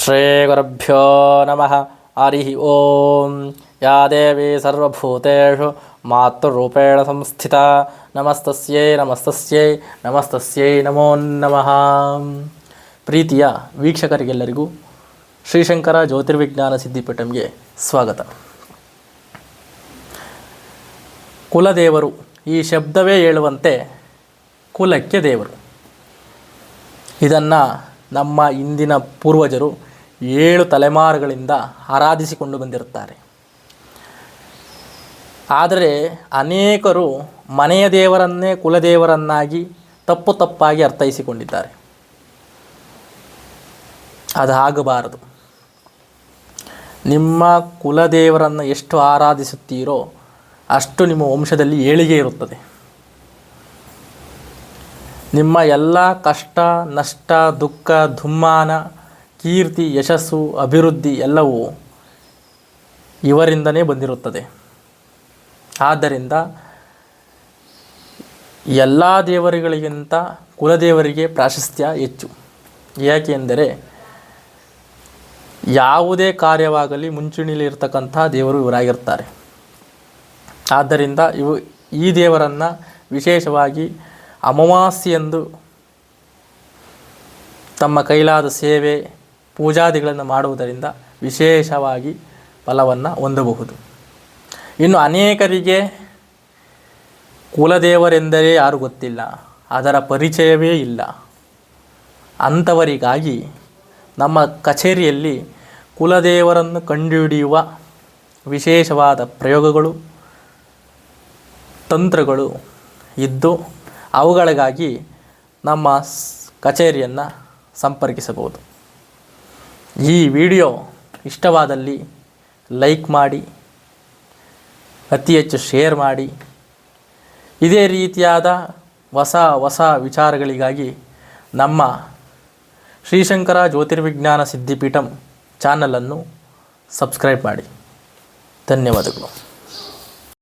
ಶ್ರೀಗುರುಭ್ಯೋ ನಮಃ. ಹರಿ ಓಂ. ಯಾ ದೇವಿ ಸರ್ವಭೂತೇಷು ಮಾತೃರೂಪೇಣ ಸಂಸ್ಥಿತ ನಮಸ್ತಸ್ಯೈ ನಮಸ್ತಸ್ಯೈ ನಮಸ್ತಸ್ಯೈ ನಮೋ ನಮಃ. ಪ್ರೀತಿಯ ವೀಕ್ಷಕರಿಗೆಲ್ಲರಿಗೂ ಶ್ರೀಶಂಕರ ಜ್ಯೋತಿರ್ವಿಜ್ಞಾನ ಸಿದ್ಧಿಪೀಠಂಗೆ ಸ್ವಾಗತ. ಕುಲದೇವರು ಈ ಶಬ್ದವೇ ಹೇಳುವಂತೆ ಕುಲಕ್ಕೆ ದೇವರು. ಇದನ್ನು ನಮ್ಮ ಇಂದಿನ ಪೂರ್ವಜರು 7 ತಲೆಮಾರುಗಳಿಂದ ಆರಾಧಿಸಿಕೊಂಡು ಬಂದಿರುತ್ತಾರೆ. ಆದರೆ ಅನೇಕರು ಮನೆಯ ದೇವರನ್ನೇ ಕುಲದೇವರನ್ನಾಗಿ ತಪ್ಪಾಗಿ ಅರ್ಥೈಸಿಕೊಂಡಿದ್ದಾರೆ. ಅದು ಆಗಬಾರದು. ನಿಮ್ಮ ಕುಲದೇವರನ್ನು ಎಷ್ಟು ಆರಾಧಿಸುತ್ತೀರೋ ಅಷ್ಟು ನಿಮ್ಮ ವಂಶದಲ್ಲಿ ಏಳಿಗೆ ಇರುತ್ತದೆ. ನಿಮ್ಮ ಎಲ್ಲ ಕಷ್ಟ ನಷ್ಟ ದುಃಖ ದುಮ್ಮಾನ ಕೀರ್ತಿ ಯಶಸ್ಸು ಅಭಿವೃದ್ಧಿ ಎಲ್ಲವೂ ಇವರಿಂದನೇ ಬಂದಿರುತ್ತದೆ. ಆದ್ದರಿಂದ ಎಲ್ಲ ದೇವರುಗಳಿಗಿಂತ ಕುಲದೇವರಿಗೆ ಪ್ರಾಶಸ್ತ್ಯ ಹೆಚ್ಚು. ಯಾಕೆಂದರೆ ಯಾವುದೇ ಕಾರ್ಯವಾಗಲಿ ಮುಂಚೂಣಿಯಲ್ಲಿರ್ತಕ್ಕಂಥ ದೇವರು ಇವರಾಗಿರ್ತಾರೆ. ಆದ್ದರಿಂದ ಈ ದೇವರನ್ನು ವಿಶೇಷವಾಗಿ ಅಮಾವಾಸ್ಯೆಯಂದು ತಮ್ಮ ಕೈಲಾದ ಸೇವೆ ಪೂಜಾದಿಗಳನ್ನು ಮಾಡುವುದರಿಂದ ವಿಶೇಷವಾಗಿ ಫಲವನ್ನು ಹೊಂದಬಹುದು. ಇನ್ನು ಅನೇಕರಿಗೆ ಕುಲದೇವರೆಂದರೆ ಯಾರು ಗೊತ್ತಿಲ್ಲ, ಅದರ ಪರಿಚಯವೇ ಇಲ್ಲ. ಅಂಥವರಿಗಾಗಿ ನಮ್ಮ ಕಚೇರಿಯಲ್ಲಿ ಕುಲದೇವರನ್ನು ಕಂಡುಹಿಡಿಯುವ ವಿಶೇಷವಾದ ಪ್ರಯೋಗಗಳು ತಂತ್ರಗಳು ಇದ್ದು ಅವುಗಳಿಗಾಗಿ ನಮ್ಮ ಕಚೇರಿಯನ್ನು ಸಂಪರ್ಕಿಸಬಹುದು. ಈ ವಿಡಿಯೋ ಇಷ್ಟವಾದಲ್ಲಿ ಲೈಕ್ ಮಾಡಿ, ಅತಿ ಹೆಚ್ಚು ಶೇರ್ ಮಾಡಿ. ಇದೇ ರೀತಿಯಾದ ಹೊಸ ವಿಚಾರಗಳಿಗಾಗಿ ನಮ್ಮ ಶ್ರೀಶಂಕರ ಜ್ಯೋತಿರ್ವಿಜ್ಞಾನ ಸಿದ್ಧಿಪೀಠಂ ಚಾನಲನ್ನು ಸಬ್ಸ್ಕ್ರೈಬ್ ಮಾಡಿ. ಧನ್ಯವಾದಗಳು.